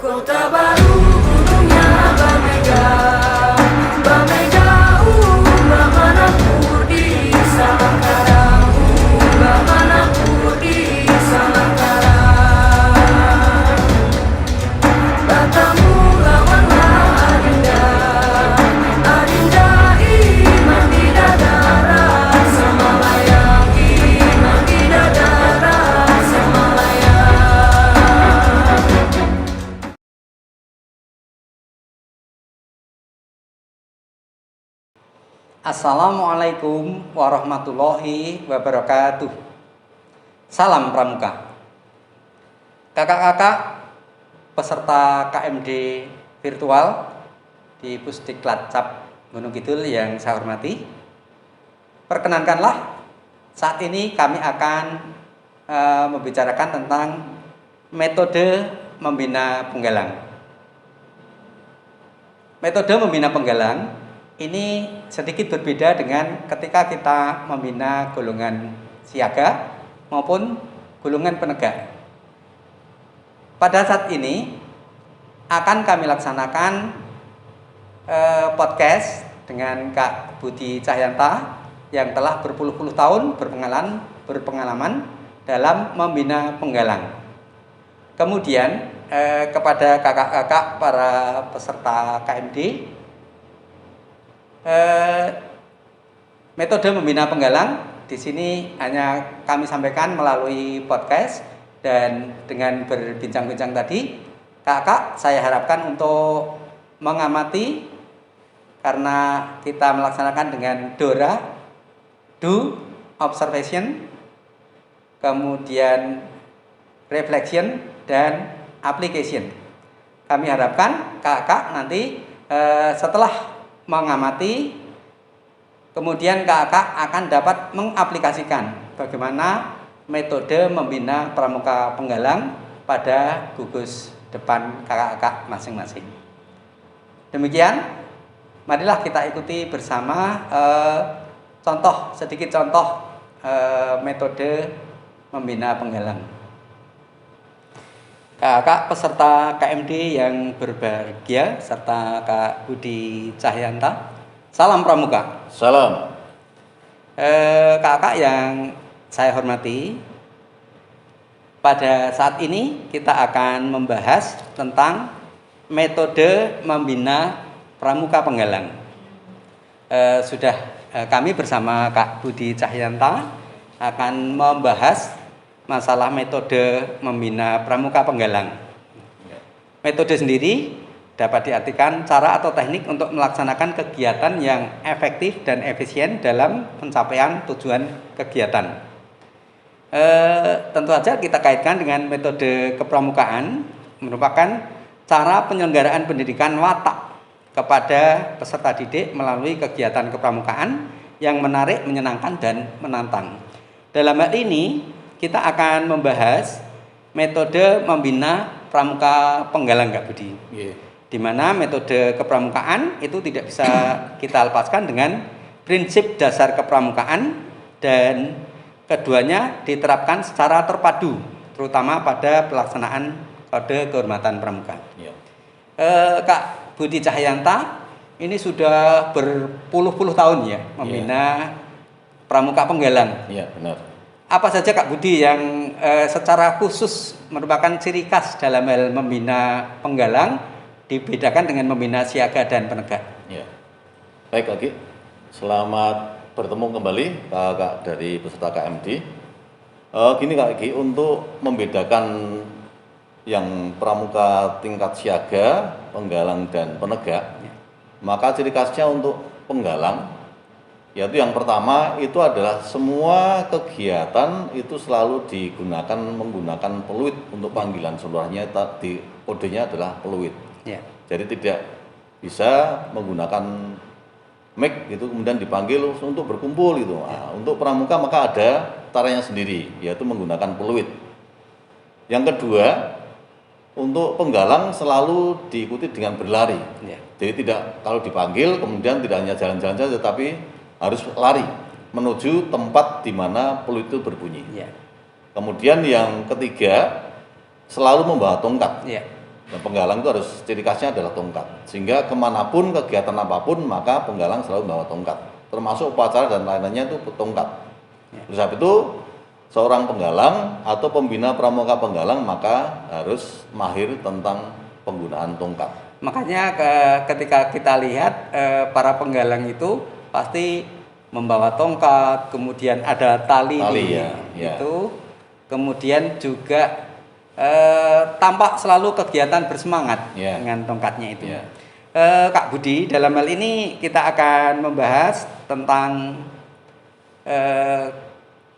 Kota baru gunungnya Bamega, Manapur di Salangkarang, Manapur di Salangkarang. Batamu lawanlah Adinda, Adinda iman bidadara, Semalayang iman bidadara, Semalayang. Assalamualaikum warahmatullahi wabarakatuh. Salam Pramuka. Kakak-kakak peserta KMD virtual di Pusdiklat Cap Gunung Kidul yang saya hormati, perkenankanlah saat ini kami akan membicarakan tentang metode membina penggalang. Metode membina penggalang ini sedikit berbeda dengan ketika kita membina golongan siaga maupun golongan penegak. Pada saat ini akan kami laksanakan podcast dengan Kak Budi Cahyanta yang telah berpuluh-puluh tahun berpengalaman dalam membina penggalang. Kemudian kepada kakak-kakak para peserta KMD, metode membina penggalang di sini hanya kami sampaikan melalui podcast, dan dengan berbincang-bincang tadi, kakak saya harapkan untuk mengamati, karena kita melaksanakan dengan DORA, do, observation, kemudian reflection, dan application. Kami harapkan kakak nanti setelah mengamati, kemudian kakak akan dapat mengaplikasikan bagaimana metode membina pramuka penggalang pada gugus depan kakak-kakak masing-masing. Demikian, marilah kita ikuti bersama sedikit contoh metode membina penggalang. Kakak peserta KMD yang berbahagia serta Kak Budi Cahyanta, salam Pramuka. Salam. Kakak yang saya hormati, pada saat ini kita akan membahas tentang metode membina pramuka penggalang. Kami bersama Kak Budi Cahyanta akan membahas masalah metode membina pramuka penggalang. Metode sendiri dapat diartikan cara atau teknik untuk melaksanakan kegiatan yang efektif dan efisien dalam pencapaian tujuan kegiatan. Tentu saja kita kaitkan dengan metode kepramukaan, merupakan cara penyelenggaraan pendidikan watak kepada peserta didik melalui kegiatan kepramukaan yang menarik, menyenangkan, dan menantang. Dalam hal ini kita akan membahas metode membina pramuka penggalang, Kak Budi. Di mana metode kepramukaan itu tidak bisa kita lepaskan dengan prinsip dasar kepramukaan, dan keduanya diterapkan secara terpadu, terutama pada pelaksanaan kode kehormatan pramuka. Kak Budi Cahyanta ini sudah berpuluh-puluh tahun ya membina pramuka penggalang. Iya, benar. Apa saja Kak Budi yang secara khusus merupakan ciri khas dalam hal membina penggalang dibedakan dengan membina siaga dan penegak? Ya. Baik, Kak Gi. Selamat bertemu kembali kakak dari peserta KMD. Gini Kak Gi, untuk membedakan yang pramuka tingkat siaga, penggalang, dan penegak, maka ciri khasnya untuk penggalang, yaitu yang pertama itu adalah semua kegiatan itu selalu menggunakan peluit untuk panggilan seluruhnya, kodenya adalah peluit. Jadi tidak bisa menggunakan mic gitu kemudian dipanggil untuk berkumpul gitu. Untuk pramuka maka ada caranya sendiri, yaitu menggunakan peluit. Yang kedua, untuk penggalang selalu diikuti dengan berlari. Jadi tidak, kalau dipanggil kemudian tidak hanya jalan-jalan saja, tetapi harus lari menuju tempat di mana peluit itu berbunyi. Kemudian yang ketiga, selalu membawa tongkat. Dan penggalang itu harus ciri khasnya adalah tongkat. Sehingga kemanapun kegiatan apapun maka penggalang selalu bawa tongkat. Termasuk upacara dan lain-lainnya itu tongkat. Oleh sebab itu seorang penggalang atau pembina pramuka penggalang maka harus mahir tentang penggunaan tongkat. Makanya ketika kita lihat para penggalang itu pasti membawa tongkat, kemudian ada tali Ya. itu, kemudian juga tampak selalu kegiatan bersemangat Ya. dengan tongkatnya itu. Ya. Kak Budi, dalam hal ini kita akan membahas tentang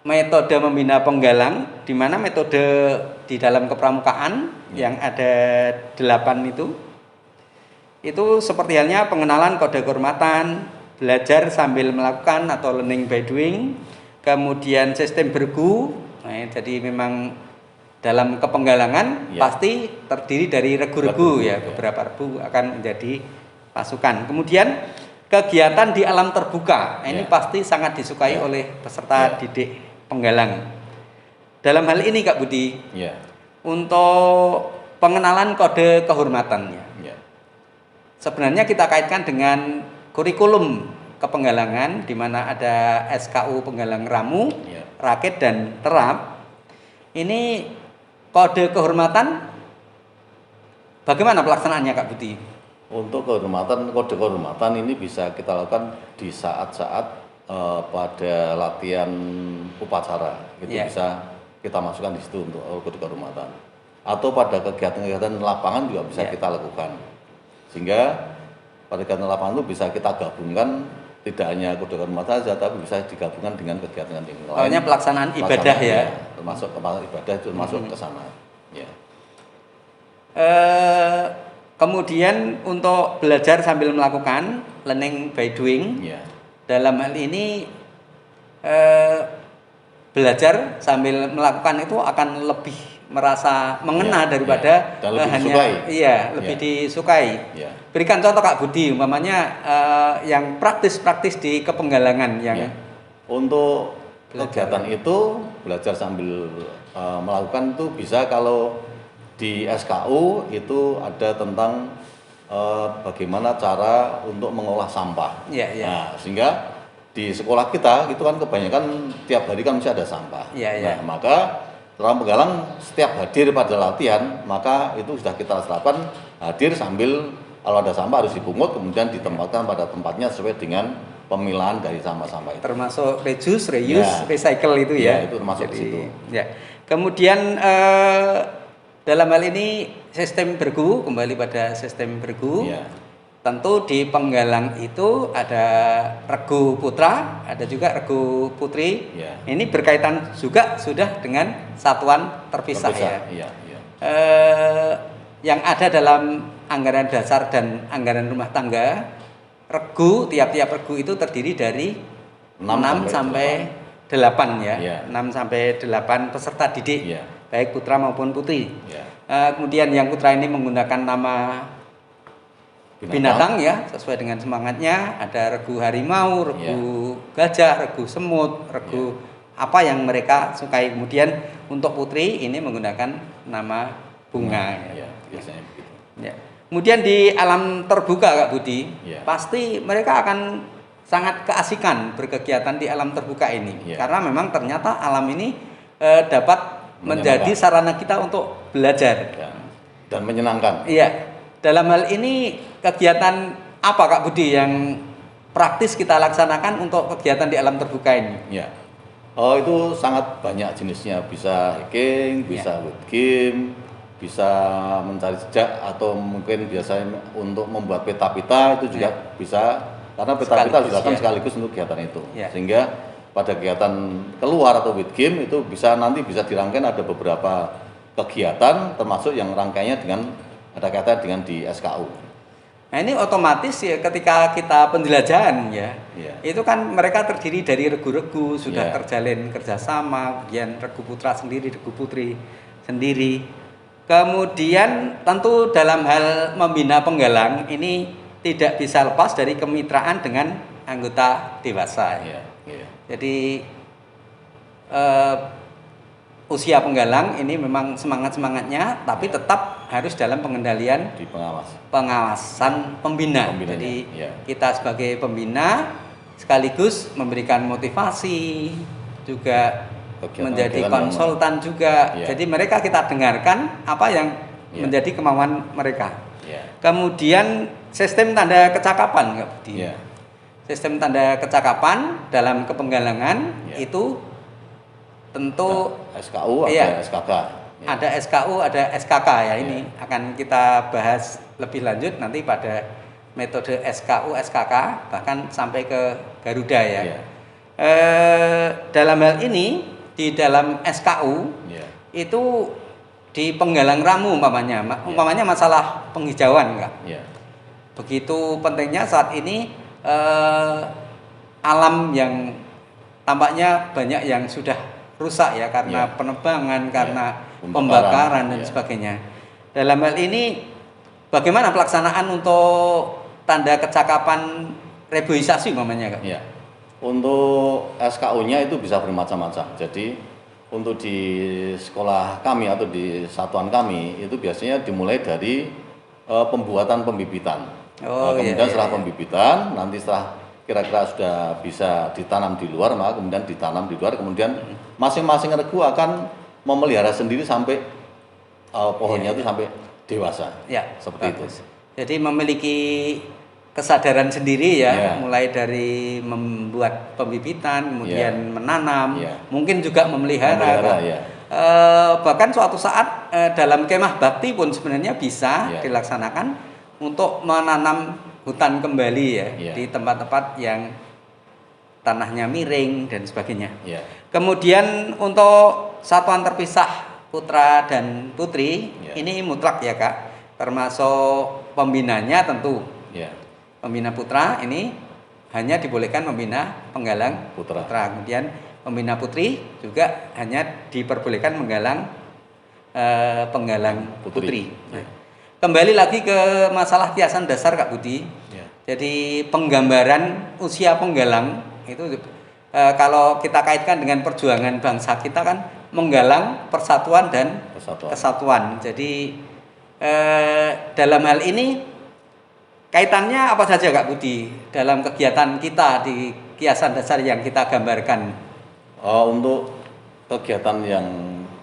metode membina penggalang, di mana metode di dalam kepramukaan yang ada 8 itu seperti halnya pengenalan kode kehormatan, belajar sambil melakukan atau learning by doing, kemudian sistem bergu. Nah, jadi memang dalam kepenggalangan pasti terdiri dari regu-regu ya, beberapa regu akan menjadi pasukan. Kemudian kegiatan di alam terbuka, ini pasti sangat disukai oleh peserta didik penggalang. Dalam hal ini Kak Budi, untuk pengenalan kode kehormatannya, sebenarnya kita kaitkan dengan kurikulum kepenggalangan, di mana ada SKU penggalang ramu, rakit dan terap. Ini kode kehormatan bagaimana pelaksanaannya Kak Budi? Untuk kode kehormatan ini bisa kita lakukan di saat-saat pada latihan upacara, itu bisa kita masukkan di situ untuk kode kehormatan. Atau pada kegiatan-kegiatan lapangan juga bisa kita lakukan. Sehingga pada kegiatan lapangan itu bisa kita gabungkan, tidak hanya kode kehormatan saja, tapi bisa digabungkan dengan kegiatan yang lain. Soalnya pelaksanaan ibadah ya. Termasuk ibadah itu masuk ke sana. Ya. Kemudian untuk belajar sambil melakukan, learning by doing. Dalam hal ini belajar sambil melakukan itu akan lebih merasa mengena daripada hanya lebih disukai. Berikan contoh Kak Budi, umpamanya yang praktis-praktis di kepenggalangan yang untuk kegiatan itu belajar sambil melakukan itu bisa kalau di SKU itu ada tentang bagaimana cara untuk mengolah sampah. Nah, sehingga di sekolah kita itu kan kebanyakan tiap hari kan mesti ada sampah. Nah, maka seorang penggalang setiap hadir pada latihan, maka itu sudah kita lakukan hadir sambil kalau ada sampah harus dipungut kemudian ditempatkan pada tempatnya sesuai dengan pemilahan dari sampah-sampah itu. Termasuk reduce, reuse, recycle itu ya. Itu termasuk di situ. Kemudian dalam hal ini sistem bergu, kembali pada sistem bergu. Tentu di penggalang itu ada regu putra, ada juga regu putri. Ini berkaitan juga sudah dengan satuan terpisah. Yang ada dalam anggaran dasar dan anggaran rumah tangga, regu, tiap-tiap regu itu terdiri dari 6 sampai 8 ya. 6 sampai 8 peserta didik, baik putra maupun putri. Kemudian yang putra ini menggunakan nama binatang ya, sesuai dengan semangatnya. Ada regu harimau, regu gajah, regu semut, regu apa yang mereka sukai. Kemudian untuk putri ini menggunakan nama bunga. Biasanya begitu. Kemudian di alam terbuka Kak Budi, pasti mereka akan sangat keasikan berkegiatan di alam terbuka ini. Karena memang ternyata alam ini dapat menjadi sarana kita untuk belajar dan menyenangkan. Dalam hal ini kegiatan apa Kak Budi yang praktis kita laksanakan untuk kegiatan di alam terbuka ini? Itu sangat banyak jenisnya, bisa hiking, bisa wood game, bisa mencari jejak, atau mungkin biasanya untuk membuat peta-peta itu juga bisa, karena peta-peta dilakukan sekaligus untuk kegiatan itu. Sehingga pada kegiatan keluar atau wood game itu nanti bisa dirangkai ada beberapa kegiatan, termasuk yang rangkaiannya ada kaitan dengan di SKU. Nah ini otomatis ya ketika kita penjelajahan itu kan mereka terdiri dari regu-regu, sudah terjalin kerjasama, kemudian regu putra sendiri, regu putri sendiri. Kemudian tentu dalam hal membina penggalang ini tidak bisa lepas dari kemitraan dengan anggota dewasa. Jadi usia penggalang ini memang semangatnya, tapi tetap harus dalam pengendalian Di pengawas. pengawasan pembina. Pembinanya, Jadi ya. kita sebagai pembina sekaligus memberikan motivasi, juga Kegiatan-kegiatan menjadi yang konsultan juga. Ya. Jadi mereka kita dengarkan apa yang Ya. menjadi kemauan mereka. Ya. Kemudian sistem tanda kecakapan, Kak Budi. Ya. Sistem tanda kecakapan dalam kepenggalangan Ya. itu tentu SKU ada Iya. SKK. Ya. ada SKU, ada SKK ya. Ini akan kita bahas lebih lanjut nanti pada metode SKU, SKK bahkan sampai ke Garuda ya. Iya. Dalam hal ini di dalam SKU Ya. itu di penggalang ramu umpamanya masalah penghijauan enggak. Ya. Begitu pentingnya saat ini alam yang tampaknya banyak yang sudah rusak ya karena Ya. penebangan, karena Pembakaran, pembakaran dan ya. sebagainya. Dalam hal ini bagaimana pelaksanaan untuk tanda kecakapan reboisasi umpamanya Kak? Ya. Untuk SKU-nya itu bisa bermacam-macam. Jadi untuk di sekolah kami atau di satuan kami itu biasanya dimulai dari pembuatan pembibitan. Oh, Kemudian iya, setelah iya. pembibitan, nanti setelah kira-kira sudah bisa ditanam di luar, maka kemudian ditanam di luar, kemudian masing-masing regu akan memelihara sendiri sampai pohonnya itu sampai dewasa. Ya, Seperti bagus. itu. Jadi memiliki kesadaran sendiri ya, Ya. mulai dari membuat pembibitan, kemudian menanam, Ya. mungkin juga memelihara. Memelihara, Kak. ya. Bahkan suatu saat dalam kemah bakti pun sebenarnya bisa Ya. dilaksanakan untuk menanam hutan kembali ya, Ya. di tempat-tempat yang tanahnya miring dan sebagainya. Ya. Kemudian untuk satuan terpisah putra dan putri Ya. ini mutlak ya Kak, termasuk pembinanya tentu. Ya. Pembina putra ini hanya dibolehkan membina penggalang Putra. Kemudian pembina putri juga hanya diperbolehkan menggalang penggalang putri. Ya. Kembali lagi ke masalah kiasan dasar Kak Budi. Ya. Jadi penggambaran usia penggalang itu kalau kita kaitkan dengan perjuangan bangsa kita kan menggalang persatuan dan Persatuan. kesatuan. Jadi dalam hal ini kaitannya apa saja Kak Budi dalam kegiatan kita di kiasan dasar yang kita gambarkan? Untuk kegiatan yang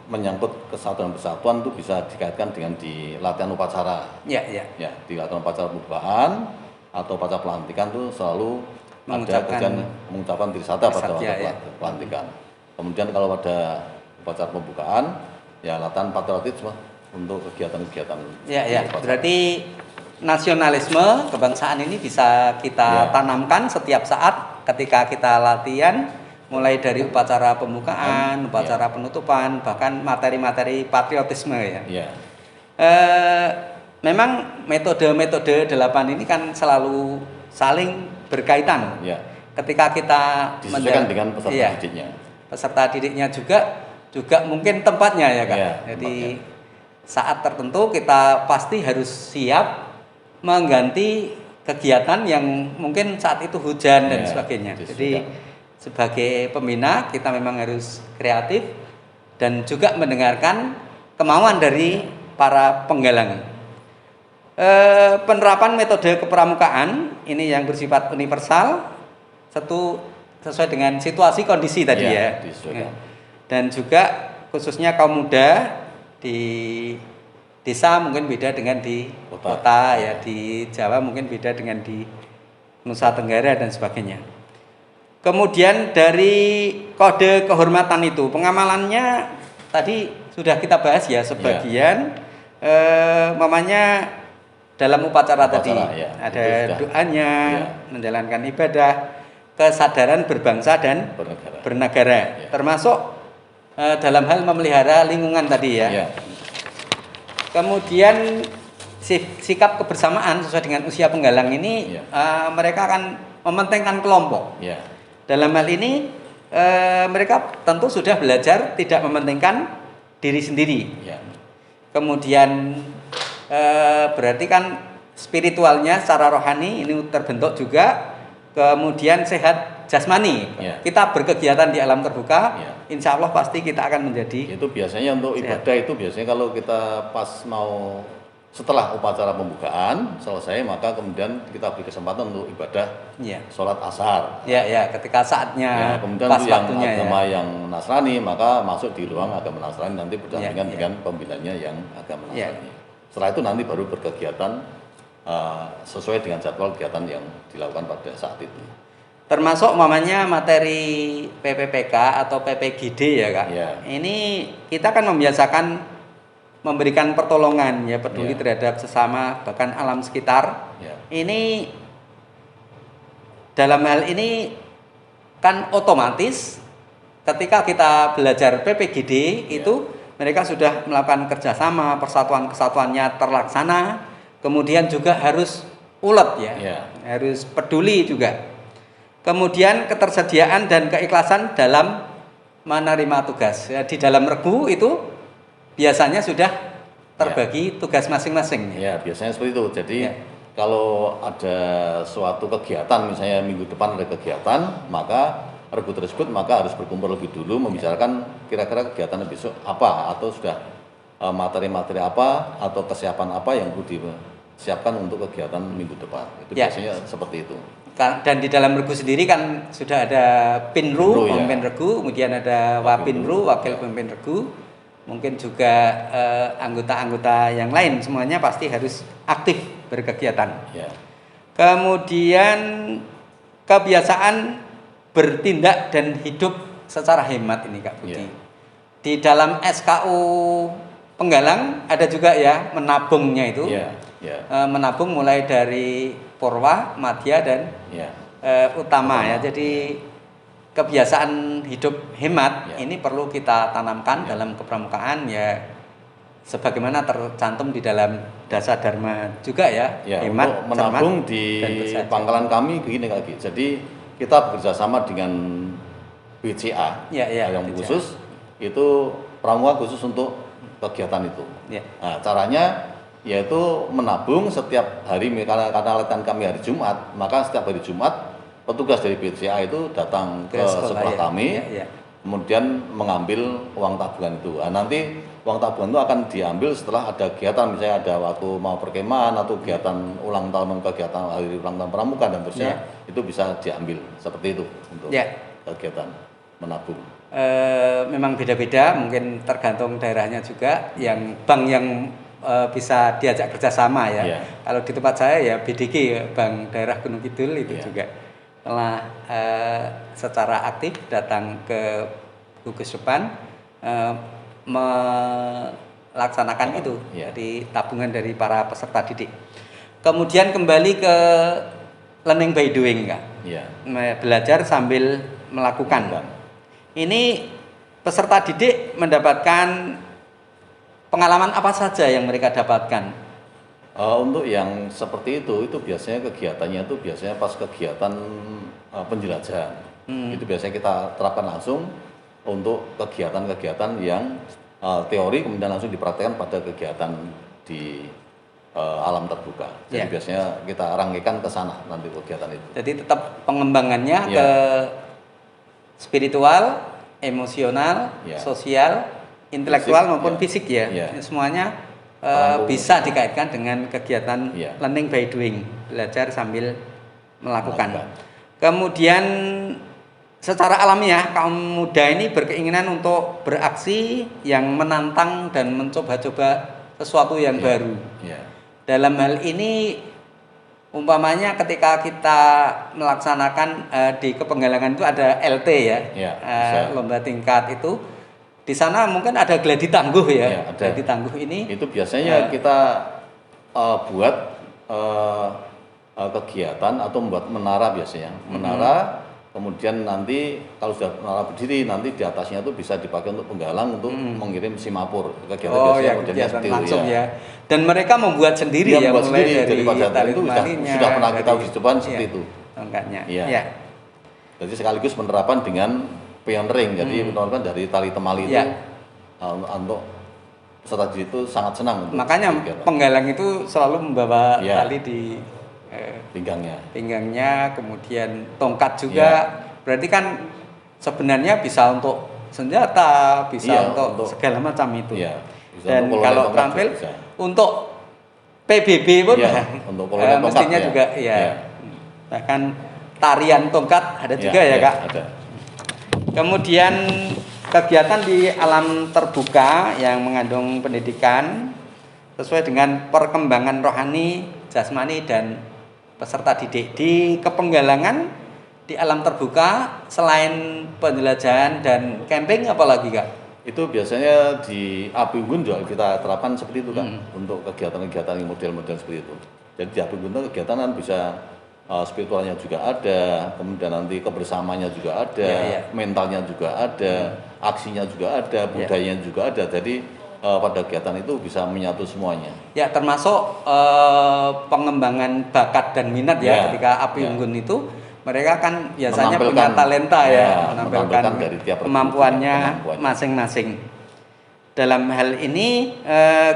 menyangkut kesatuan persatuan itu bisa dikaitkan dengan di latihan upacara. Ya, ya. Ya, di latihan upacara pembukaan atau upacara pelantikan itu selalu Mengucapkan ada mengucapkan Trisatya pada Trisatya, waktu ya. pelantikan. Kemudian kalau pada upacara pembukaan ya latihan patriotisme untuk kegiatan-kegiatan. Ya, ya. di upacara. Berarti nasionalisme kebangsaan ini bisa kita Ya. tanamkan setiap saat ketika kita latihan, mulai dari upacara pembukaan, upacara penutupan, bahkan materi-materi patriotisme ya. Ya. Memang metode-metode 8 ini kan selalu saling berkaitan. Ya. Ketika kita Disesuaikan dengan peserta iya, didiknya. peserta didiknya juga mungkin tempatnya ya Kak. Iya, Jadi tempatnya. saat tertentu kita pasti harus siap mengganti kegiatan yang mungkin saat itu hujan dan Iya, sebagainya. Jadi disesuaikan. sebagai pembina kita memang harus kreatif dan juga mendengarkan kemauan dari para penggalang. Penerapan metode kepramukaan ini yang bersifat universal, sesuai dengan situasi kondisi tadi Iya, ya. disesuaikan. Dan juga khususnya kaum muda di desa mungkin beda dengan di kota ya, di Jawa mungkin beda dengan di Nusa Tenggara dan sebagainya. Kemudian dari kode kehormatan itu pengamalannya tadi sudah kita bahas ya sebagian. Mamanya dalam upacara tadi ya, ada itu sudah. doanya, Ya. menjalankan ibadah, kesadaran berbangsa dan bernegara. Ya. Termasuk dalam hal memelihara lingkungan tadi ya. Ya. Kemudian sikap kebersamaan sesuai dengan usia penggalang ini Ya. mereka akan mementingkan kelompok. Ya. Dalam hal ini mereka tentu sudah belajar tidak mementingkan diri sendiri. Ya. Kemudian berarti kan spiritualnya secara rohani ini terbentuk juga kemudian sehat jasmani. Ya. Kita berkegiatan di alam terbuka, Ya. insya Allah pasti kita akan menjadi Itu biasanya untuk Sehat. ibadah itu biasanya kalau kita pas mau setelah upacara pembukaan selesai, maka kemudian kita beri kesempatan untuk ibadah ya, sholat asar. ya, ketika saatnya Ya, kemudian pas untuk yang waktunya agama ya. yang Nasrani maka masuk di ruang agama Nasrani nanti berdampingan Ya. dengan pembinanya yang agama Ya. Nasrani. Setelah itu nanti baru berkegiatan sesuai dengan jadwal kegiatan yang dilakukan pada saat itu. Termasuk umpamanya materi PPPK atau PPGD ya Kak. Ya. Ini kita kan membiasakan memberikan pertolongan ya, peduli Ya. terhadap sesama bahkan alam sekitar. Ya. Ini dalam hal ini kan otomatis ketika kita belajar PPGD Ya. itu mereka sudah melakukan kerjasama, persatuan kesatuannya terlaksana, kemudian juga harus ulet ya, Ya. harus peduli juga. Kemudian ketersediaan dan keikhlasan dalam menerima tugas. Ya, di dalam regu itu biasanya sudah terbagi tugas masing-masing. Ya, biasanya seperti itu. Jadi Ya. kalau ada suatu kegiatan, misalnya minggu depan ada kegiatan, maka regu tersebut maka harus berkumpul lebih dulu membicarakan kira-kira kegiatan besok apa, atau sudah materi-materi apa atau kesiapan apa yang perlu disiapkan untuk kegiatan minggu depan. Itu Ya. biasanya seperti itu. Dan di dalam regu sendiri kan sudah ada pinru, Pinru, ya. pemimpin regu, kemudian ada wapinru, wakil pemimpin regu, mungkin juga anggota-anggota yang lain, semuanya pasti harus aktif berkegiatan. Ya. Kemudian kebiasaan bertindak dan hidup secara hemat ini Kak Budi. Ya. Di dalam SKU Penggalang ada juga ya menabungnya itu. Ya. Ya. Menabung mulai dari Purwa, Madya dan Ya. Utama ya. Jadi kebiasaan hidup hemat Ya. ini perlu kita tanamkan dalam kepramukaan ya, sebagaimana tercantum di dalam dasar dharma juga ya. Ya, hemat, untuk menabung cermat, di dan bersahaja. pangkalan kami begini Kak Gi. Jadi kita bekerja sama dengan BCA Ya, yang BCA. khusus itu pramuka khusus untuk kegiatan itu. Ya. Nah, caranya yaitu menabung setiap hari, karena latihan kami hari Jumat, maka setiap hari Jumat petugas dari BCA itu datang ke sekolah ya. kami, Ya. kemudian mengambil uang tabungan itu. Nah, nanti uang tabungan itu akan diambil setelah ada kegiatan, misalnya ada waktu mau perkemahan atau kegiatan ulang tahun, kegiatan hari ulang tahun pramuka dan seterusnya, itu bisa diambil seperti itu untuk Ya. kegiatan menabung. Memang beda-beda, mungkin tergantung daerahnya juga. Yang bank yang bisa diajak kerjasama ya. Ya. Kalau di tempat saya ya BDG, ya, Bank Daerah Gunung Kidul itu Ya. juga telah secara aktif datang ke gugus depan melaksanakan itu. Ya. Jadi tabungan dari para peserta didik. Kemudian kembali ke learning by doing Kak. Ya. Belajar sambil melakukan. Ini peserta didik mendapatkan pengalaman apa saja yang mereka dapatkan? Untuk yang seperti itu biasanya kegiatannya itu biasanya pas kegiatan penjelajahan. Itu biasanya kita terapkan langsung untuk kegiatan-kegiatan yang teori kemudian langsung dipraktekkan pada kegiatan di alam terbuka. Jadi Ya. biasanya kita rangkaikan ke sana nanti kegiatan itu. Jadi tetap pengembangannya Ya. ke spiritual, emosional, Ya. sosial, intelektual Fisik, maupun ya. fisik ya. Ya. Semuanya Terangkum. bisa dikaitkan dengan kegiatan Ya. learning by doing, belajar sambil melakukan. Melakukan. Kemudian secara alamiah kaum muda ini berkeinginan untuk beraksi yang menantang dan mencoba-coba sesuatu yang Ya. baru. Ya. Dalam hal ini umpamanya ketika kita melaksanakan di Kepenggalangan itu ada LT ya, Ya, bisa. lomba tingkat itu. Di sana mungkin ada gladi tangguh ya. Ya, ada. Gladi tangguh ini Itu biasanya kita buat kegiatan atau membuat menara biasanya. Menara, kemudian nanti kalau sudah menara berdiri, nanti di atasnya itu bisa dipakai untuk penggalang untuk mengirim simapur. Kegiatan oh biasanya ya modelnya kegiatan seperti itu, langsung ya. Dan mereka membuat sendiri Dia ya, membuat mulai sendiri, dari dari pada tali itu temalinya, sudah pernah kita dari- uji cobaan seperti iya, itu. tongkatnya. Iya. Ya. Jadi sekaligus penerapan dengan pioneering. Jadi penerapan dari tali temali itu Ya. untuk peserta didik itu sangat senang untuk Makanya kegiatan. penggalang itu selalu membawa Iya. tali di pinggangnya, kemudian tongkat juga. Berarti kan sebenarnya bisa untuk senjata, bisa untuk segala macam itu. Dan kalau terampil untuk PBB pun untuk mestinya juga bahkan tarian tongkat ada juga ya Kak. Ada. Kemudian kegiatan di alam terbuka yang mengandung pendidikan sesuai dengan perkembangan rohani, jasmani dan peserta didik. Di Kepenggalangan di alam terbuka selain penjelajahan dan camping apalagi Kak? Itu biasanya di Api Unggun juga kita terapkan seperti itu Kak, untuk kegiatan-kegiatan yang model-model seperti itu. Jadi di Api Unggun kegiatan kan bisa spiritualnya juga ada, kemudian nanti kebersamanya juga ada, mentalnya juga ada, aksinya juga ada, budayanya juga ada. Jadi pada kegiatan itu bisa menyatu semuanya. Ya, termasuk pengembangan bakat dan minat ketika Api Unggun itu mereka kan biasanya punya talenta menampilkan dari tiap kemampuannya masing-masing. Dalam hal ini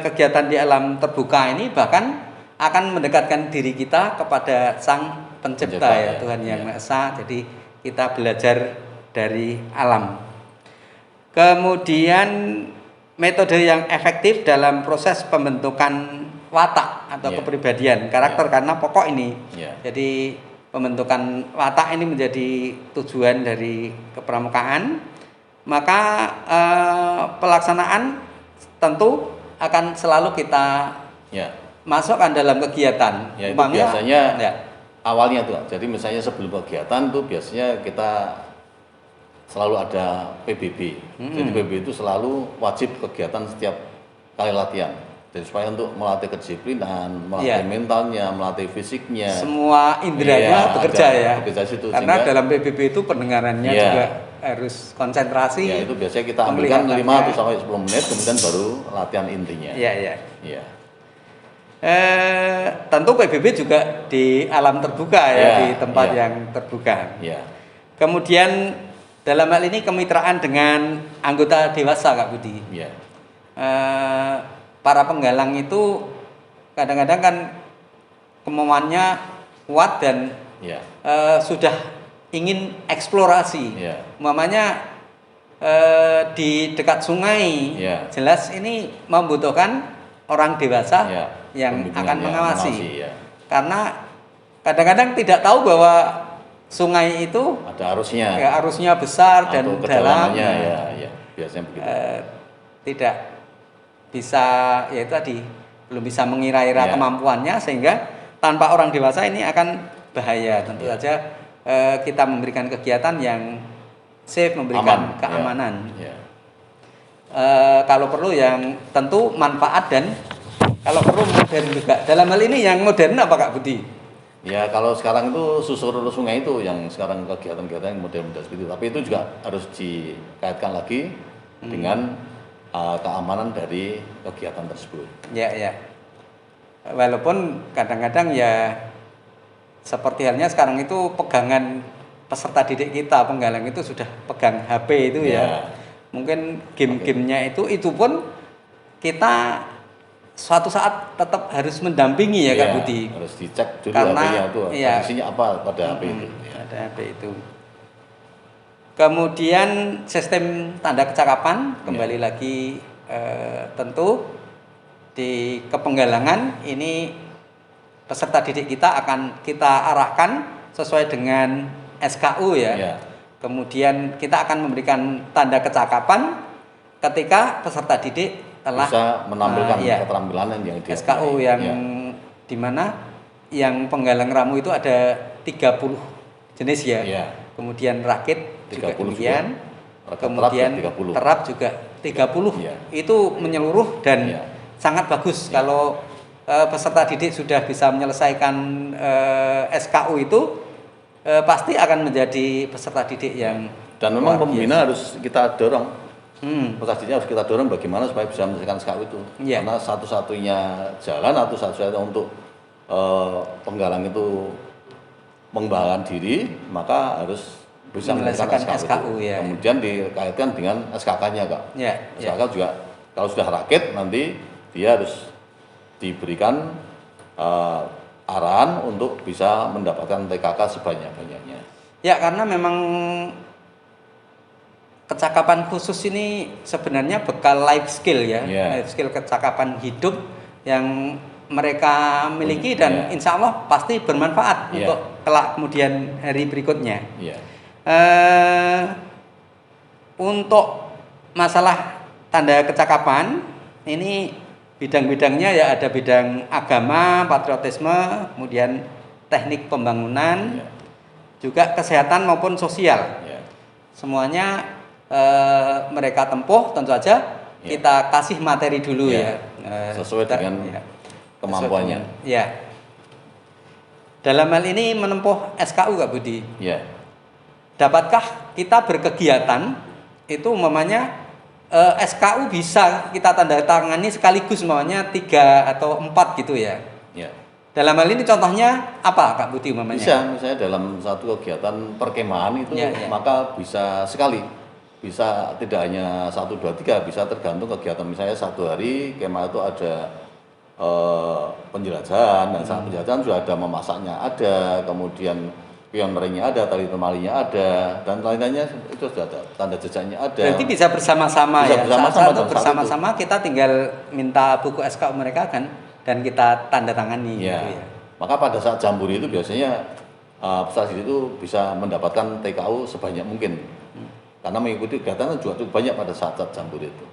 kegiatan di alam terbuka ini bahkan akan mendekatkan diri kita kepada Sang Pencipta Tuhan Yang Maha Esa. Jadi kita belajar dari alam. Kemudian metode yang efektif dalam proses pembentukan watak atau kepribadian karakter karena pokok ini. Jadi pembentukan watak ini menjadi tujuan dari kepramukaan, maka pelaksanaan tentu akan selalu kita masukkan dalam kegiatan. Itu biasanya awalnya tuh, jadi misalnya sebelum kegiatan tuh biasanya kita selalu ada PBB. Jadi PBB itu selalu wajib kegiatan setiap kali latihan. Jadi supaya untuk melatih kedisiplinan, melatih mentalnya, melatih fisiknya. Semua indranya bekerja situ. Karena dalam PBB itu pendengarannya juga harus konsentrasi. Itu biasanya kita ambilkan 5 sampai 10 menit, kemudian baru latihan intinya. Tentu PBB juga di alam terbuka di tempat yang terbuka. Kemudian dalam hal ini kemitraan dengan anggota dewasa Kak Budi. Para penggalang itu kadang-kadang kan kemauannya kuat dan sudah ingin eksplorasi. Umpamanya di dekat sungai, jelas ini membutuhkan orang dewasa yang akan mengawasi. Karena kadang-kadang tidak tahu bahwa sungai itu ada arusnya, arusnya besar dan dalam. Biasanya begitu. Tidak bisa itu tadi belum bisa mengira-ira kemampuannya sehingga tanpa orang dewasa ini akan bahaya. Tentu saja kita memberikan kegiatan yang safe, memberikan keamanan. Kalau perlu yang tentu manfaat dan kalau perlu modern juga. Dalam hal ini yang modern apa Kak Budi? Ya kalau sekarang itu susur sungai itu yang sekarang kegiatan-kegiatan yang modern-modern seperti itu. Tapi itu juga harus dikaitkan lagi dengan keamanan dari kegiatan tersebut. Walaupun kadang-kadang seperti halnya sekarang itu pegangan peserta didik kita, penggalang itu sudah pegang HP itu Mungkin game-gamenya itu pun kita suatu saat tetap harus mendampingi Kak Budi. Harus dicek dulu karena HP-nya itu isinya apa pada HP itu. Ada HP itu. Kemudian sistem tanda kecakapan kembali lagi tentu di Kepenggalangan ini peserta didik kita akan kita arahkan sesuai dengan SKU Kemudian kita akan memberikan tanda kecakapan ketika peserta didik telah bisa menampilkan keterampilan yang di SKU yang dimana yang penggalang ramu itu ada 30 jenis Kemudian rakit juga demikian, kemudian terap juga 30. Itu menyeluruh dan sangat bagus kalau peserta didik sudah bisa menyelesaikan SKU itu pasti akan menjadi peserta didik yang dan memang pembina harus kita dorong. Peserta didiknya harus kita dorong bagaimana supaya bisa menyelesaikan SKU itu. Karena satu-satunya jalan atau satu-satunya untuk penggalang itu mengembangkan diri, maka harus bisa menyelesaikan SKU. Kemudian dikaitkan dengan SKK-nya Kak. SKK juga kalau sudah rakit nanti dia harus diberikan arahan untuk bisa mendapatkan TKK sebanyak-banyaknya. Ya, karena memang kecakapan khusus ini sebenarnya bekal life skill ya, Ya. life skill kecakapan hidup yang mereka miliki dan Ya. insya Allah pasti bermanfaat Ya. untuk kelak kemudian hari berikutnya. Iya. Untuk masalah tanda kecakapan ini bidang-bidangnya ya ada bidang agama, patriotisme, kemudian teknik pembangunan, Iya. juga kesehatan maupun sosial. Iya. Semuanya mereka tempuh, tentu saja Ya. kita kasih materi dulu Ya. ya. Sesuai dengan kemampuannya. Sesuai dengan- ya. Dalam hal ini menempuh SKU Kak Budi. Iya. Dapatkah kita berkegiatan itu umpamanya SKU bisa kita tanda tangani sekaligus umpamanya 3 atau 4 gitu ya. Iya. Dalam hal ini contohnya apa Kak Budi umpamanya? Bisa, misalnya dalam satu kegiatan perkemahan itu Ya, ya. maka bisa sekali, bisa tidak hanya 1, 2, 3, bisa tergantung kegiatan. Misalnya satu hari kemah itu ada penjelajahan, dan saat penjelajahan sudah ada memasaknya ada, kemudian pionernya ada, tali temalinya ada, dan lain-lainnya itu sudah ada, tanda jejaknya ada. Berarti bisa bersama-sama Bisa ya. bersama-sama Saat dalam satu bersama-sama kita tinggal minta buku SKU mereka kan dan kita tanda tangani Ya. gitu ya. Maka pada saat jamburi itu biasanya peserta didik itu bisa mendapatkan TKU sebanyak mungkin. Karena mengikuti kegiatan juga cukup banyak pada saat-saat jamburi itu.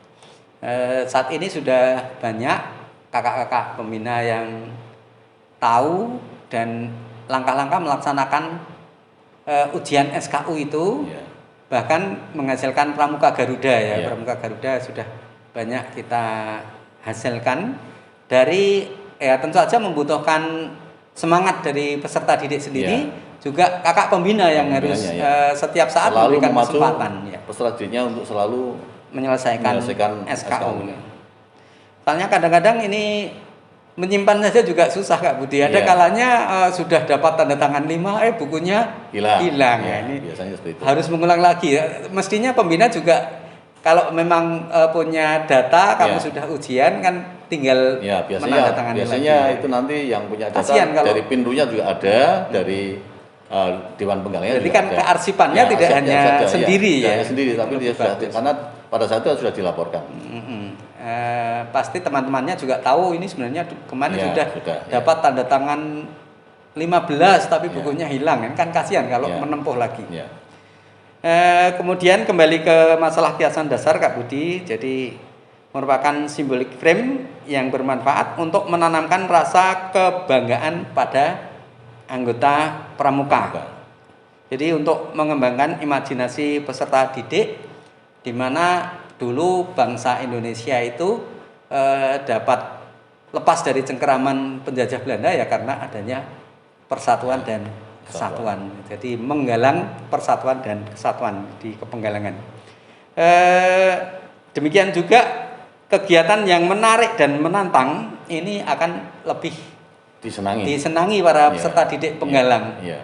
Saat ini sudah banyak kakak-kakak pembina yang tahu dan langkah-langkah melaksanakan ujian SKU itu, Ya. bahkan menghasilkan pramuka Garuda ya. Ya. Pramuka Garuda sudah banyak kita hasilkan dari ya tentu saja membutuhkan semangat dari peserta didik sendiri, juga kakak pembina yang harus Pembinanya, ya. setiap saat Selalu memberikan memacu kesempatan ya, peserta didiknya untuk selalu menyelesaikan menyelesaikan SKU. SKU. Soalnya kadang-kadang ini menyimpan saja juga susah Kak Budi. Ada Iya. kalanya sudah dapat tanda tangan 5, bukunya hilang. hilang Ya, ya. Ini biasanya seperti itu. harus mengulang lagi ya. Mestinya pembina juga kalau memang punya data kamu Ya. sudah ujian kan tinggal Ya, menandatangani biasanya lagi. itu nanti yang punya data Kasihan kalau- dari Pindunya juga ada, dari Dewan Penggalangnya Berarti juga kan ada. kearsipannya tidak hanya ada, sendiri ya. tidak sendiri, tapi dia Lebih sudah bagus. karena pada saat itu sudah dilaporkan. Pasti teman-temannya juga tahu ini sebenarnya kemarin Ya, sudah sudah, ya. dapat tanda tangan 15 tapi Ya. bukunya hilang kan kasihan kalau Ya. menempuh lagi. Ya. Kemudian kembali ke masalah kiasan dasar Kak Budi, jadi merupakan simbolik frame yang bermanfaat untuk menanamkan rasa kebanggaan pada anggota pramuka. Jadi untuk mengembangkan imajinasi peserta didik, di mana dulu bangsa Indonesia itu dapat lepas dari cengkeraman penjajah Belanda ya karena adanya persatuan dan kesatuan. Jadi menggalang persatuan dan kesatuan di Kepenggalangan. Demikian juga kegiatan yang menarik dan menantang ini akan lebih disenangi para peserta didik penggalang. Iya.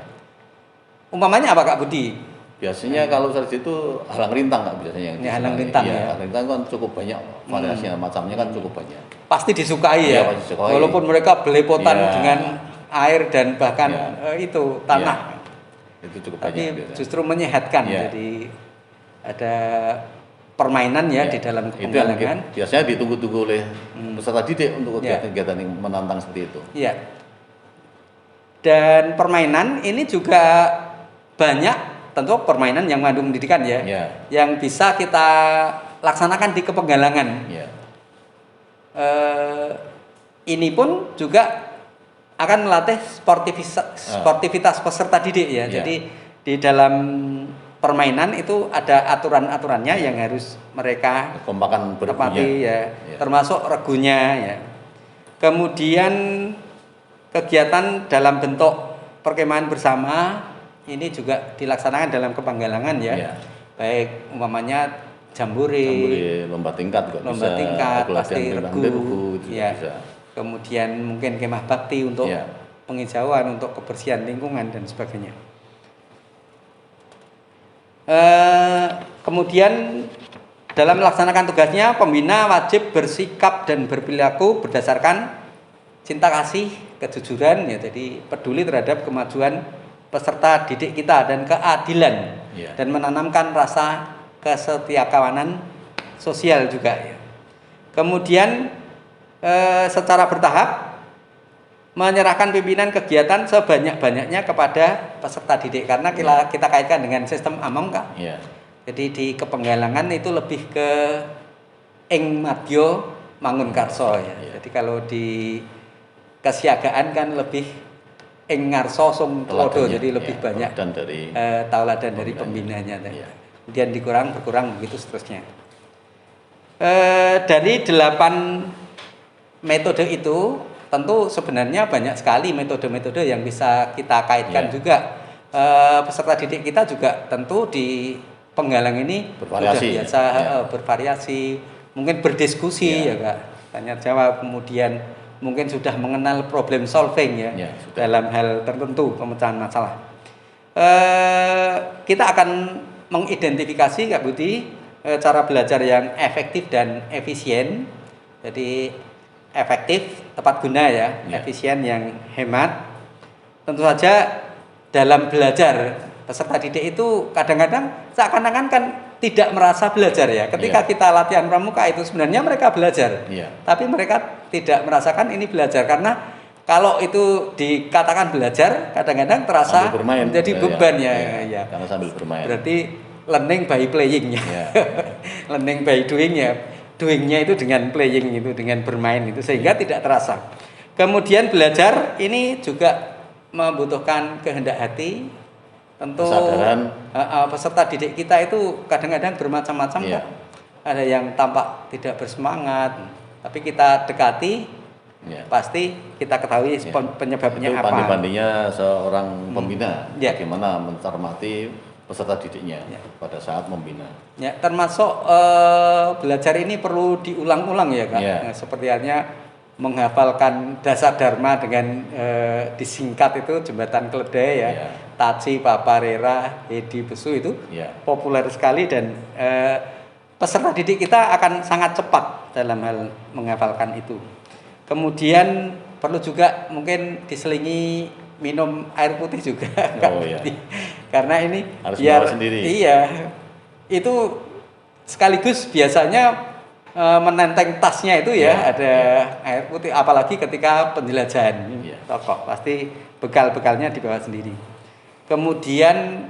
Umpamanya apa Kak Budi? Biasanya kalau seperti itu halang rintang Kak biasanya yang Ya, halang disenangi. rintang, Iya, ya. halang rintang kan cukup banyak variasinya, macamnya kan cukup banyak. Pasti disukai Iya, ya. pasti disukai. Walaupun mereka belepotan Iya. dengan air dan bahkan Iya. itu tanah. Itu cukup Tapi banyak biasanya. justru menyehatkan. Iya. Jadi ada permainan ya Iya. di dalam Itu yang kepenggalangan. biasanya ditunggu-tunggu oleh peserta didik untuk Iya. kegiatan-kegiatan yang menantang seperti itu. Iya. Dan permainan ini juga banyak tentu permainan yang mengandung pendidikan ya. Iya. Yang bisa kita laksanakan di Kepenggalangan. Iya. Ini pun juga akan melatih sportivitas peserta didik ya. Iya. Jadi di dalam permainan itu ada aturan-aturannya yang harus mereka Kompakan tepati ya, Iya. termasuk regunya ya. Kemudian kegiatan dalam bentuk perkemahan bersama ini juga dilaksanakan dalam Kepenggalangan ya. Iya. Baik umpamanya jambore, Jambore, lomba tingkat juga lomba bisa. tingkat, pelatihan pasti tentang regu, itu juga ya. bisa. Kemudian mungkin kemah bakti untuk Iya. penghijauan, untuk kebersihan lingkungan dan sebagainya. Kemudian dalam melaksanakan tugasnya, pembina wajib bersikap dan berperilaku berdasarkan cinta kasih, kejujuran ya, jadi peduli terhadap kemajuan peserta didik kita dan keadilan dan menanamkan rasa kesetiakawanan sosial juga ya. Kemudian secara bertahap menyerahkan pimpinan kegiatan sebanyak-banyaknya kepada peserta didik karena kita kaitkan dengan sistem among Kak. Jadi di Kepenggalangan itu lebih ke ing madya mangun karso ya. Jadi kalau di kesiagaan kan lebih ing ngarso sung tulodo, jadi lebih banyak tauladan dari pembinanya. Kemudian berkurang begitu seterusnya. Dari 8 metode itu tentu sebenarnya banyak sekali metode-metode yang bisa kita kaitkan juga. Peserta didik kita juga tentu di Penggalang ini bervariasi, sudah biasa bervariasi, mungkin berdiskusi ya Kak, tanya jawab, kemudian mungkin sudah mengenal problem solving ya dalam hal tertentu, pemecahan masalah. Kita akan mengidentifikasi Kak Budi cara belajar yang efektif dan efisien. Jadi efektif, tepat guna ya, efisien yang hemat. Tentu saja dalam belajar peserta didik itu kadang-kadang seakan-akan kan tidak merasa belajar ya. Ketika kita latihan pramuka itu sebenarnya mereka belajar, tapi mereka tidak merasakan ini belajar karena kalau itu dikatakan belajar kadang-kadang terasa menjadi beban ya. Karena sambil bermain. Berarti learning by playing ya. Learning by doing ya. Doingnya itu dengan playing itu, dengan bermain itu sehingga tidak terasa. Kemudian belajar ini juga membutuhkan kehendak hati. Tentu peserta didik kita itu kadang-kadang bermacam-macam kok. Ada yang tampak tidak bersemangat, tapi kita dekati pasti kita ketahui penyebabnya itu apa. Banding-bandingnya seorang pembina bagaimana mencermati peserta didiknya pada saat membina. Ya, termasuk belajar ini perlu diulang-ulang ya Kak. Nah, seperti halnya menghafalkan dasar dharma dengan disingkat itu jembatan keledai ya. Taci, Paparera, Hedi, Besu itu populer sekali dan peserta didik kita akan sangat cepat dalam hal menghafalkan itu. Kemudian perlu juga mungkin diselingi minum air putih juga. Karena ini harus biar sendiri. Itu sekaligus biasanya menenteng tasnya itu ada air putih, apalagi ketika penjelajahan tokoh pasti bekal-bekalnya dibawa sendiri. Kemudian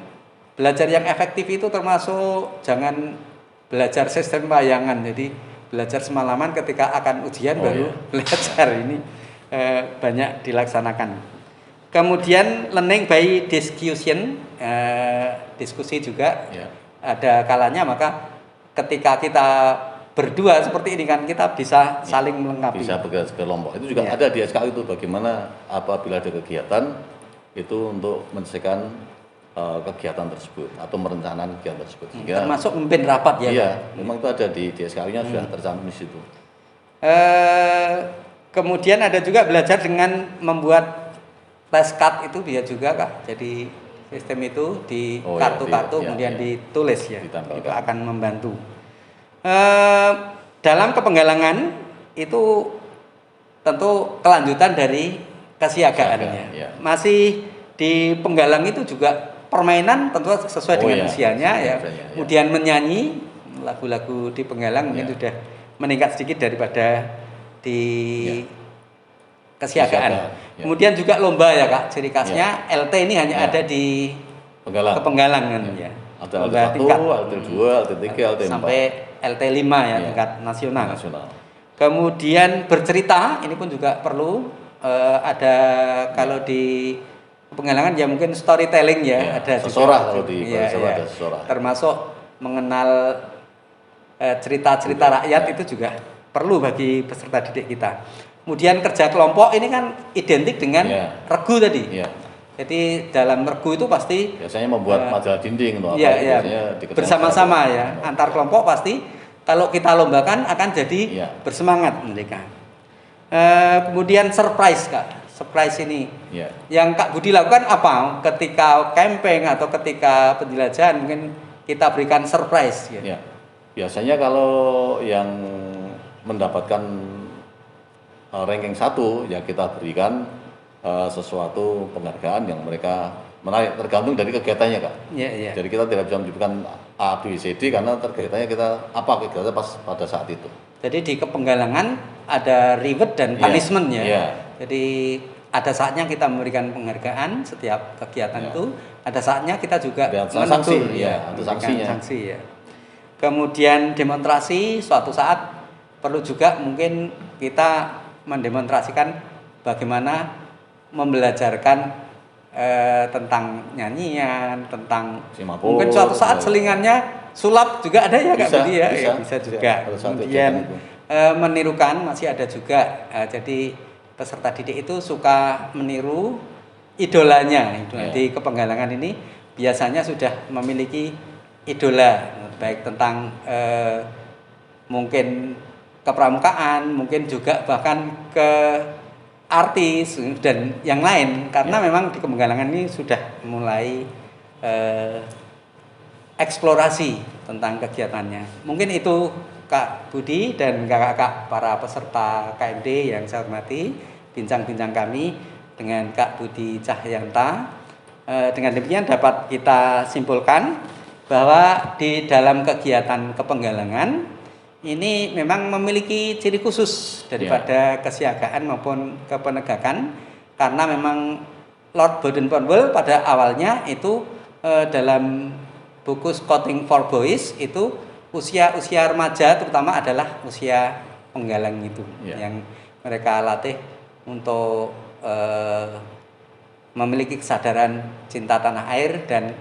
belajar yang efektif itu termasuk jangan belajar sistem wayangan, jadi belajar semalaman ketika akan ujian baru belajar ini banyak dilaksanakan. Kemudian learning by discussion, diskusi juga ada kalanya, maka ketika kita berdua seperti ini kan kita bisa saling melengkapi. Bisa bekerja kelompok. Itu juga ada di SKU itu bagaimana apabila ada kegiatan itu untuk menyelesaikan kegiatan tersebut atau merencanakan kegiatan tersebut. Sehingga, termasuk memimpin rapat ya. Iya, memang itu ada di SKU-nya sudah tercantum di situ. Kemudian ada juga belajar dengan membuat test card itu dia juga Kak. Jadi sistem itu di kartu-kartu kemudian ditulis ya. Itu akan membantu. Dalam Kepenggalangan itu tentu kelanjutan dari kesiagaannya. Masih di Penggalang itu juga permainan tentu sesuai dengan usianya ya. Kemudian menyanyi lagu-lagu di Penggalang mungkin sudah meningkat sedikit daripada di kesiagaan. Kemudian juga lomba ya Kak. Ciri khasnya LT ini hanya ada di Kepenggalang kan ya. Lomba tingkat LT 2, LT 3, LT 4 sampai LT 5 ya tingkat nasional. Kemudian bercerita ini pun juga perlu ada kalau di Penggalangan ya mungkin storytelling ya, ada sesorah kalau di ada sesorah. Termasuk mengenal cerita-cerita rakyat itu juga perlu bagi peserta didik kita. Kemudian kerja kelompok ini kan identik dengan regu tadi. Jadi dalam regu itu pasti biasanya membuat majalah dinding atau bersama-sama ya, antar kelompok pasti kalau kita lombakan akan jadi bersemangat mereka. Kemudian surprise Kak. Surprise ini yang Kak Budi lakukan apa ketika camping atau ketika penjelajahan, mungkin kita berikan surprise Biasanya kalau yang mendapatkan ranking 1 ya kita berikan sesuatu penghargaan yang mereka menarik, tergantung dari kegiatannya Kak. Iya. Jadi kita tidak bisa menyebutkan A, B, C, D karena terkaitannya kita apa kegiatannya pas pada saat itu. Jadi di kepenggalangan ada reward dan punishment ya. Iya. Jadi ada saatnya kita memberikan penghargaan setiap kegiatan Iya. itu, ada saatnya kita juga Ada menegur sanksi, ya, ada memberikan sanksinya. sanksi ya. Kemudian demonstrasi suatu saat perlu juga mungkin kita mendemonstrasikan bagaimana membelajarkan tentang nyanyian, tentang Simapur, mungkin suatu saat ya. selingannya sulap juga ada ya Kak Bisa, Budi ya, bisa. ya bisa juga. Pada saat Kemudian kegiatan itu. menirukan masih ada juga. Jadi peserta didik itu suka meniru idolanya. Ya. Di kepenggalangan ini biasanya sudah memiliki idola, baik tentang mungkin kepramukaan, mungkin juga bahkan ke artis dan yang lain, karena memang di kepenggalangan ini sudah mulai eksplorasi tentang kegiatannya. Mungkin itu Kak Budi dan kakak-kakak para peserta KMD yang saya hormati, bincang-bincang kami dengan Kak Budi Cahyanta. Dengan demikian dapat kita simpulkan bahwa di dalam kegiatan kepenggalangan ini memang memiliki ciri khusus daripada kesiagaan maupun kepenegakan, karena memang Lord Baden-Powell pada awalnya itu dalam buku Scouting for Boys itu usia remaja terutama adalah usia penggalang itu yang mereka latih untuk memiliki kesadaran cinta tanah air dan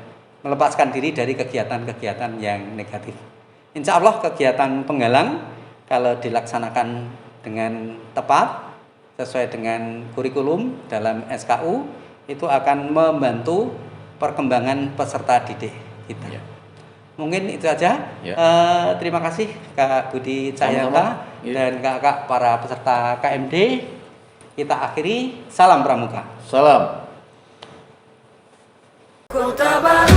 melepaskan diri dari kegiatan-kegiatan yang negatif. Insya Allah kegiatan penggalang kalau dilaksanakan dengan tepat sesuai dengan kurikulum dalam SKU itu akan membantu perkembangan peserta didik kita. Mungkin itu saja. Terima kasih Kak Budi Cahyanta dan kakak para peserta KMD. Kita akhiri. Salam Pramuka. Salam. Kota Baru.